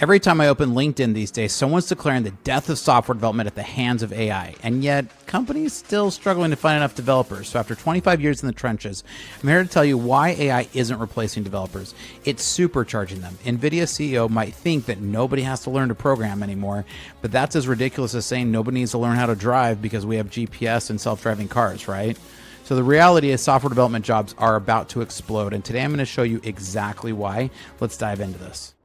Every time I open LinkedIn these days, someone's declaring the death of software development at the hands of AI, and yet companies still struggling to find enough developers. So after 25 years in the trenches, I'm here to tell you why AI isn't replacing developers. It's supercharging them. NVIDIA CEO might think that nobody has to learn to program anymore, but that's as ridiculous as saying nobody needs to learn how to drive because we have GPS and self-driving cars, right? So the reality is software development jobs are about to explode, and today I'm going to show you exactly why. Let's dive into this.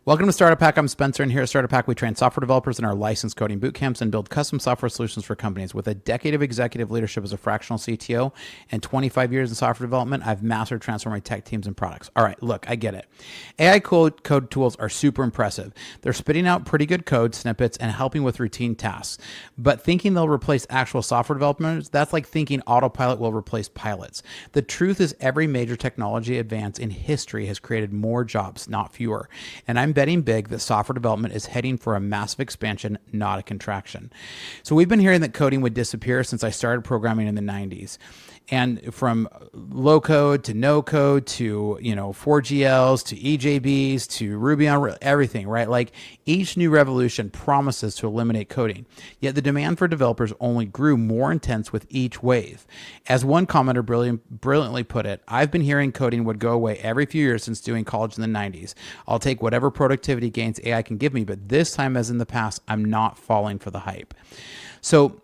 Welcome to Startup Hack. I'm Spencer, and here at Startup Hack, we train software developers in our licensed coding boot camps and build custom software solutions for companies. With a decade of executive leadership as a fractional CTO and 25 years in software development, I've mastered transforming tech teams and products. All right, look, I get it. AI code tools are super impressive. They're spitting out pretty good code snippets and helping with routine tasks. But thinking they'll replace actual software developers, that's like thinking autopilot will replace pilots. The truth is every major technology advance in history has created more jobs, not fewer. And I'm betting big that software development is heading for a massive expansion, not a contraction. So we've been hearing that coding would disappear since I started programming in the 90s. And from low code to no code to, 4GLs to EJBs to Ruby on everything, right? Like each new revolution promises to eliminate coding. Yet the demand for developers only grew more intense with each wave. As one commenter brilliantly put it, I've been hearing coding would go away every few years since doing college in the 90s. I'll take whatever productivity gains AI can give me, but this time, as in the past, I'm not falling for the hype. So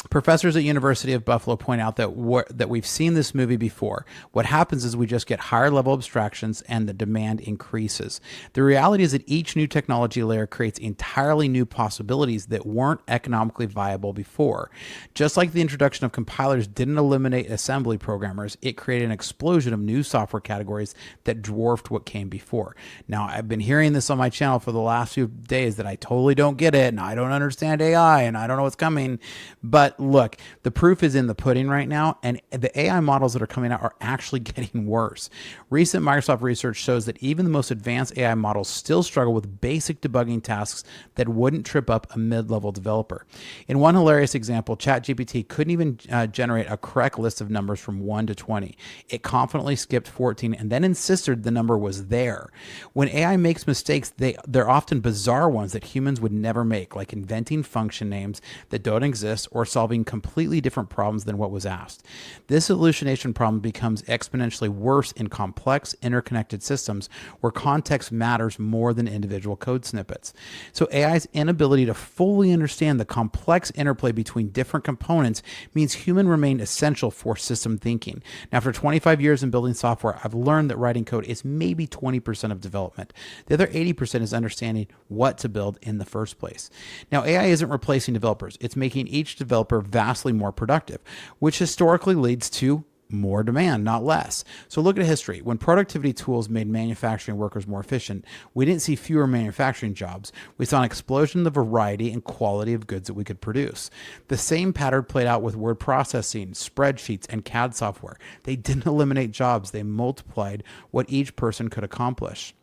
professors at University of Buffalo point out that we've seen this movie before. What happens is we just get higher level abstractions and the demand increases. The reality is that each new technology layer creates entirely new possibilities that weren't economically viable before. Just like the introduction of compilers didn't eliminate assembly programmers, it created an explosion of new software categories that dwarfed what came before. Now, I've been hearing this on my channel for the last few days that I totally don't get it and I don't understand AI and I don't know what's coming, but look, the proof is in the pudding right now, and the AI models that are coming out are actually getting worse. Recent Microsoft research shows that even the most advanced AI models still struggle with basic debugging tasks that wouldn't trip up a mid-level developer. In one hilarious example, ChatGPT couldn't even generate a correct list of numbers from 1 to 20. It confidently skipped 14 and then insisted the number was there. When AI makes mistakes, they're often bizarre ones that humans would never make, like inventing function names that don't exist or solving completely different problems than what was asked. This hallucination problem becomes exponentially worse in complex, interconnected systems where context matters more than individual code snippets. So AI's inability to fully understand the complex interplay between different components means human remain essential for system thinking. Now, after 25 years in building software, I've learned that writing code is maybe 20% of development. The other 80% is understanding what to build in the first place. Now, AI isn't replacing developers. It's making each developer vastly more productive, which historically leads to more demand, not less. So look at history. When productivity tools made manufacturing workers more efficient, we didn't see fewer manufacturing jobs. We saw an explosion in the variety and quality of goods that we could produce. The same pattern played out with word processing, spreadsheets, and CAD software. They didn't eliminate jobs. They multiplied what each person could accomplish.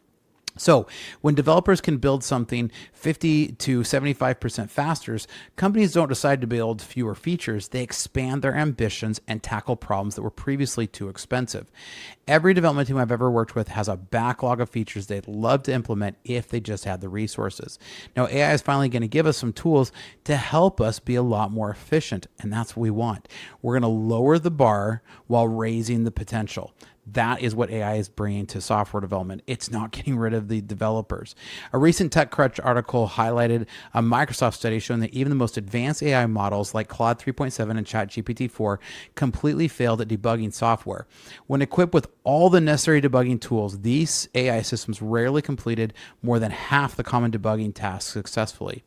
So when developers can build something 50 to 75% faster, companies don't decide to build fewer features. They expand their ambitions and tackle problems that were previously too expensive. Every development team I've ever worked with has a backlog of features they'd love to implement if they just had the resources. Now, AI is finally going to give us some tools to help us be a lot more efficient, and that's what we want. We're going to lower the bar while raising the potential. That is what AI is bringing to software development. It's not getting rid of the developers. A recent TechCrunch article highlighted a Microsoft study showing that even the most advanced AI models like Claude 3.7 and ChatGPT 4 completely failed at debugging software. When equipped with all the necessary debugging tools, these AI systems rarely completed more than half the common debugging tasks successfully.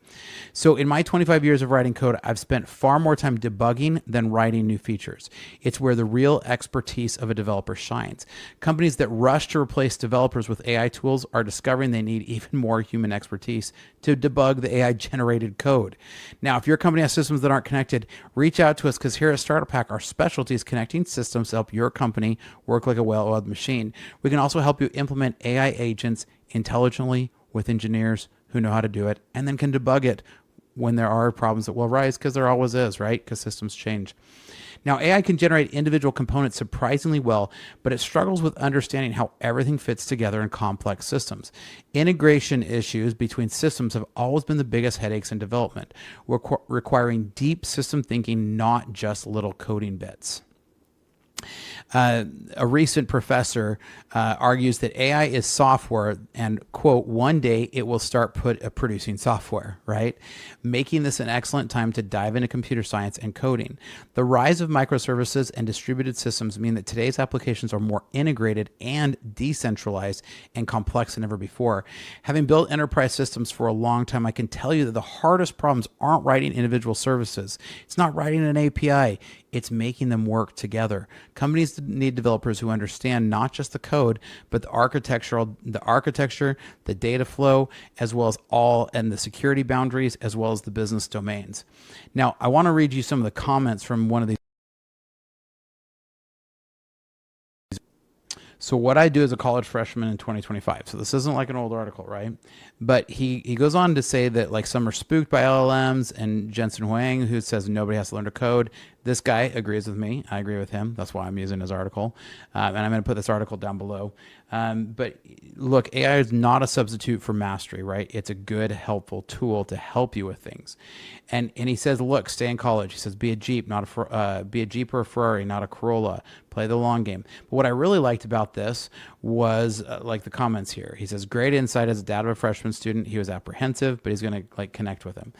So in my 25 years of writing code, I've spent far more time debugging than writing new features. It's where the real expertise of a developer shines. Companies that rush to replace developers with AI tools are discovering they need even more human expertise to debug the AI-generated code. Now, if your company has systems that aren't connected, reach out to us because here at Startup Hack, our specialty is connecting systems to help your company work like a well-oiled machine. We can also help you implement AI agents intelligently with engineers who know how to do it and then can debug it when there are problems that will arise, because there always is, right? Because systems change. Now, AI can generate individual components surprisingly well, but it struggles with understanding how everything fits together in complex systems. Integration issues between systems have always been the biggest headaches in development, requiring deep system thinking, not just little coding bits. A recent professor argues that AI is software and, quote, one day it will start producing software, right? Making this an excellent time to dive into computer science and coding. The rise of microservices and distributed systems mean that today's applications are more integrated and decentralized and complex than ever before. Having built enterprise systems for a long time, I can tell you that the hardest problems aren't writing individual services. It's not writing an API. It's making them work together. Companies need developers who understand not just the code, but the architecture, the data flow, as well as and the security boundaries, as well as the business domains. Now, I want to read you some of the comments from one of these. So what I do as a college freshman in 2025. So this isn't like an old article, right? But he goes on to say that like some are spooked by LLMs, and Jensen Huang, who says nobody has to learn to code. This guy agrees with me. I agree with him. That's why I'm using his article. And I'm going to put this article down below. But look, AI is not a substitute for mastery, right? It's a good, helpful tool to help you with things. And he says, look, stay in college. He says, be a Jeep, be a Jeep or a Ferrari, not a Corolla. Play the long game. But what I really liked about this was like the comments here. He says, great insight as a dad of a freshman student. He was apprehensive, but he's going to like connect with him.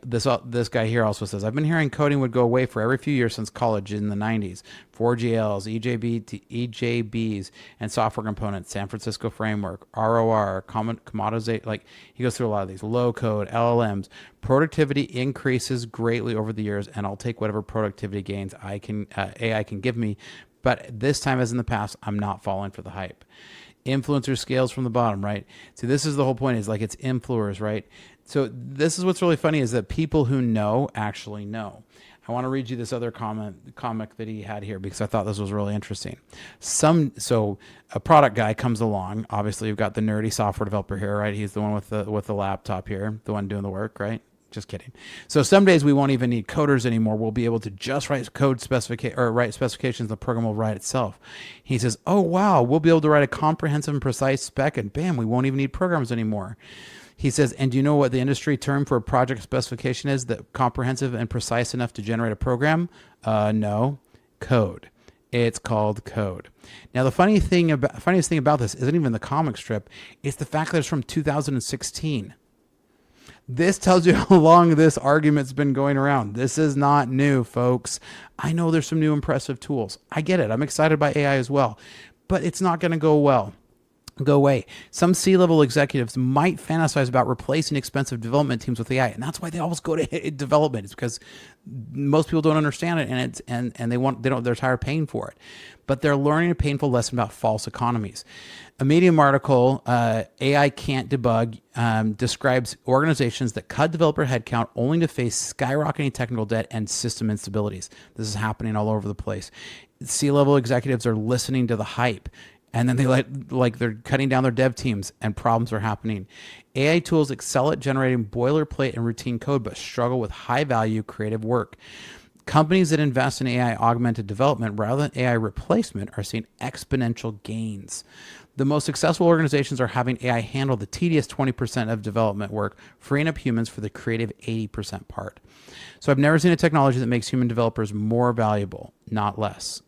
This guy here also says, I've been hearing coding would go away for every few years since college in the 90s. 4GLs, EJBs, and software components, San Francisco framework, ROR, commoditization. Like he goes through a lot of these. Low code, LLMs. Productivity increases greatly over the years, and I'll take whatever productivity gains AI can give me. But this time, as in the past, I'm not falling for the hype. Influencer scales from the bottom, right? So this is the whole point, is like it's influencers, right? So this is what's really funny, is that people who know actually know. I want to read you this other comic that he had here because I thought this was really interesting. So a product guy comes along. Obviously, you've got the nerdy software developer here, right? He's the one with the laptop here, the one doing the work, right? Just kidding. So some days we won't even need coders anymore. We'll be able to just write write specifications. The program will write itself. He says, "Oh wow, we'll be able to write a comprehensive and precise spec, and bam, we won't even need programs anymore." He says, and do you know what the industry term for a project specification is? That comprehensive and precise enough to generate a program? No, code. It's called code. Now, the funniest thing about this isn't even the comic strip. It's the fact that it's from 2016. This tells you how long this argument's been going around. This is not new, folks. I know there's some new impressive tools. I get it. I'm excited by AI as well, but it's not going to go away. Some C-level executives might fantasize about replacing expensive development teams with AI, and that's why they always go to development. It's because most people don't understand it, and they're tired of paying for it. But they're learning a painful lesson about false economies. A Medium article, AI Can't Debug, describes organizations that cut developer headcount only to face skyrocketing technical debt and system instabilities. This is happening all over the place. C-level executives are listening to the hype, and then they're cutting down their dev teams, and problems are happening. AI tools excel at generating boilerplate and routine code, but struggle with high-value creative work. Companies that invest in AI augmented development rather than AI replacement are seeing exponential gains. The most successful organizations are having AI handle the tedious 20% of development work, freeing up humans for the creative 80% part. So I've never seen a technology that makes human developers more valuable, not less.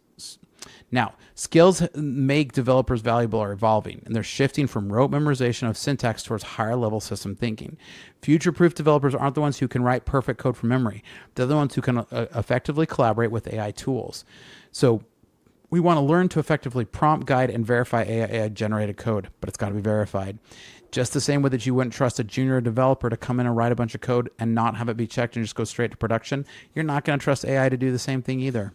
Now, skills make developers valuable are evolving, and they're shifting from rote memorization of syntax towards higher-level system thinking. Future-proof developers aren't the ones who can write perfect code from memory. They're the ones who can effectively collaborate with AI tools. So we want to learn to effectively prompt, guide, and verify AI-generated code, but it's got to be verified. Just the same way that you wouldn't trust a junior developer to come in and write a bunch of code and not have it be checked and just go straight to production, you're not going to trust AI to do the same thing either.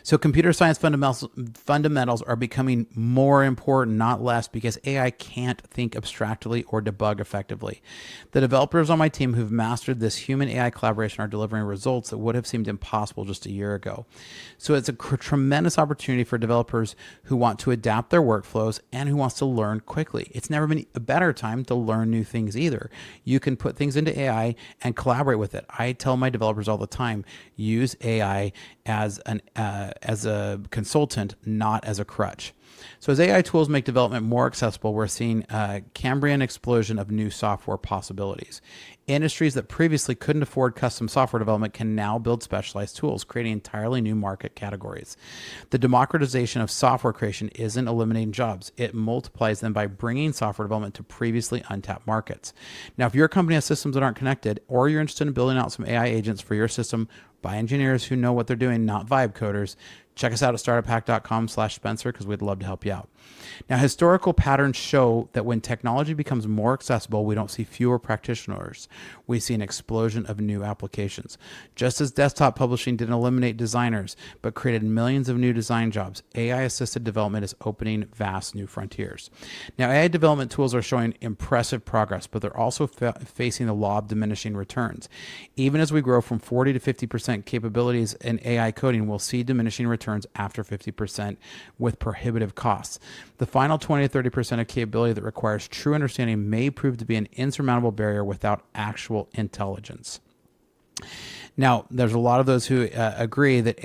So computer science fundamentals are becoming more important, not less, because AI can't think abstractly or debug effectively. The developers on my team who've mastered this human-AI collaboration are delivering results that would have seemed impossible just a year ago. So it's a tremendous opportunity for developers who want to adapt their workflows and who wants to learn quickly. It's never been a better time to learn new things either. You can put things into AI and collaborate with it. I tell my developers all the time, use AI as a consultant, not as a crutch. So as AI tools make development more accessible, we're seeing a Cambrian explosion of new software possibilities. Industries that previously couldn't afford custom software development can now build specialized tools, creating entirely new market categories. The democratization of software creation isn't eliminating jobs. It multiplies them by bringing software development to previously untapped markets. Now, if your company has systems that aren't connected, or you're interested in building out some AI agents for your system by engineers who know what they're doing, not vibe coders, check us out at startuphack.com/Spencer because we'd love to help you out. Now, historical patterns show that when technology becomes more accessible, we don't see fewer practitioners. We see an explosion of new applications. Just as desktop publishing didn't eliminate designers, but created millions of new design jobs, AI-assisted development is opening vast new frontiers. Now, AI development tools are showing impressive progress, but they're also facing the law of diminishing returns. Even as we grow from 40 to 50% capabilities in AI coding, we'll see diminishing returns after 50% with prohibitive costs. The final 20 to 30% of capability that requires true understanding may prove to be an insurmountable barrier without actual intelligence. Now, there's a lot of those who agree that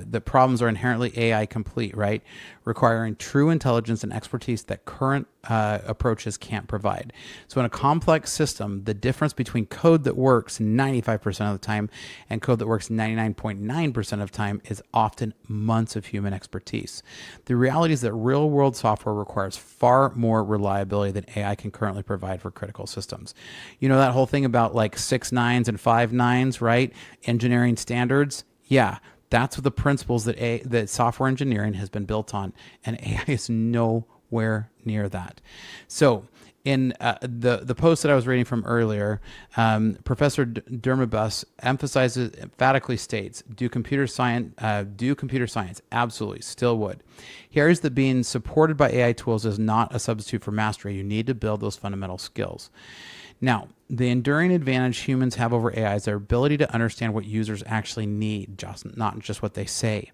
the problems are inherently AI complete, right? Requiring true intelligence and expertise that current approaches can't provide. So in a complex system, the difference between code that works 95% of the time and code that works 99.9% of the time is often months of human expertise. The reality is that real-world software requires far more reliability than AI can currently provide for critical systems. You know that whole thing about like 6 nines and 5 nines, right? Engineering standards? Yeah. That's what the principles that software engineering has been built on, and AI is nowhere near that. So in the post that I was reading from earlier, Professor Dermabus emphatically states, do computer science? Absolutely, still would. Here's that being supported by AI tools is not a substitute for mastery. You need to build those fundamental skills. Now, the enduring advantage humans have over AI is their ability to understand what users actually need, not just what they say.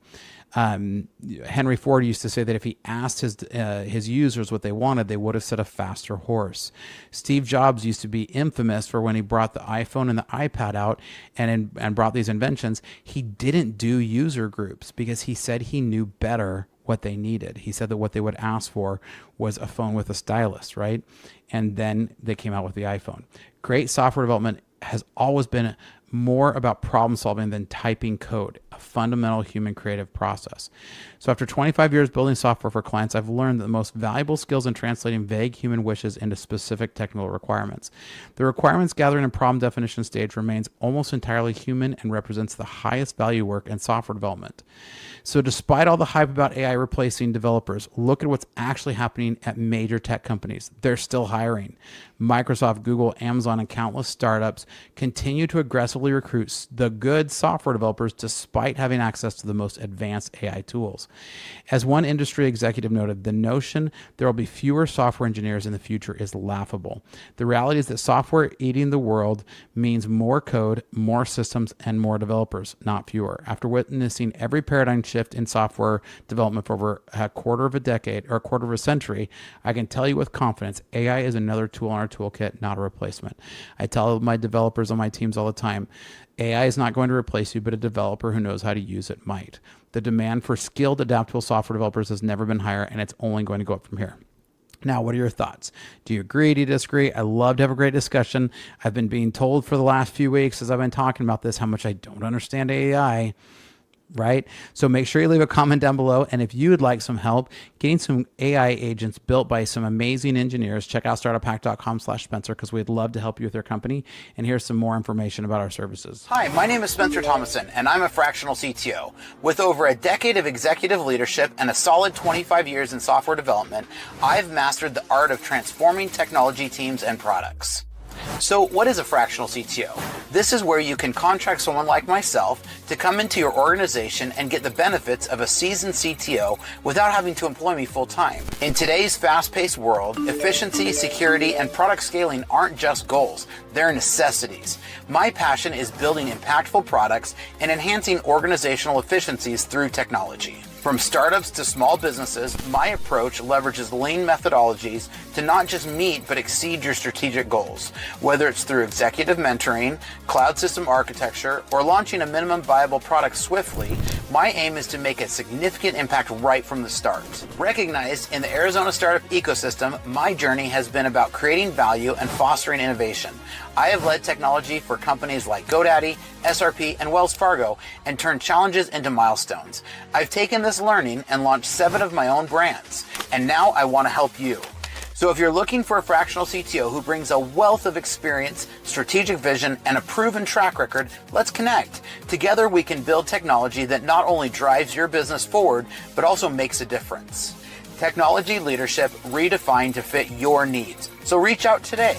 Henry Ford used to say that if he asked his users what they wanted, they would have said a faster horse. Steve Jobs used to be infamous for when he brought the iPhone and the iPad out and brought these inventions. He didn't do user groups because he said he knew better what they needed. He said that what they would ask for was a phone with a stylus, right? And then they came out with the iPhone. Great software development has always been more about problem solving than typing code, a fundamental human creative process. So after 25 years building software for clients, I've learned that the most valuable skills in translating vague human wishes into specific technical requirements. The requirements gathering and problem definition stage remains almost entirely human and represents the highest value work in software development. So despite all the hype about AI replacing developers, look at what's actually happening at major tech companies. They're still hiring. Microsoft, Google, Amazon, and countless startups continue to aggressively recruit the good software developers despite having access to the most advanced AI tools. As one industry executive noted, the notion there will be fewer software engineers in the future is laughable. The reality is that software eating the world means more code, more systems, and more developers, not fewer. After witnessing every paradigm shift in software development for over a quarter of a decade or a quarter of a century, I can tell you with confidence, AI is another tool in our toolkit, not a replacement. I tell my developers on my teams all the time, AI is not going to replace you, but a developer who knows how to use it might. The demand for skilled, adaptable software developers has never been higher, and it's only going to go up from here. Now, what are your thoughts? Do you agree? Do you disagree? I love to have a great discussion. I've been being told for the last few weeks as I've been talking about this how much I don't understand AI. Right? So make sure you leave a comment down below. And if you would like some help getting some AI agents built by some amazing engineers, check out startuphack.com/Spencer because we'd love to help you with your company. And here's some more information about our services. Hi, my name is Spencer Thomason, and I'm a fractional CTO. With over a decade of executive leadership and a solid 25 years in software development, I've mastered the art of transforming technology teams and products. So what is a fractional CTO? This is where you can contract someone like myself to come into your organization and get the benefits of a seasoned CTO without having to employ me full time. In today's fast-paced world, efficiency, security, and product scaling aren't just goals, they're necessities. My passion is building impactful products and enhancing organizational efficiencies through technology. From startups to small businesses, my approach leverages lean methodologies to not just meet but exceed your strategic goals. Whether it's through executive mentoring, cloud system architecture, or launching a minimum viable product swiftly, My aim is to make a significant impact right from the start. Recognized in the Arizona startup ecosystem, my journey has been about creating value and fostering innovation. I have led technology for companies like GoDaddy, SRP, and Wells Fargo and turned challenges into milestones. I've taken this learning and launched 7 of my own brands, and now I want to help you. So if you're looking for a fractional CTO who brings a wealth of experience, strategic vision, and a proven track record, let's connect. Together we can build technology that not only drives your business forward, but also makes a difference. Technology leadership redefined to fit your needs. So reach out today.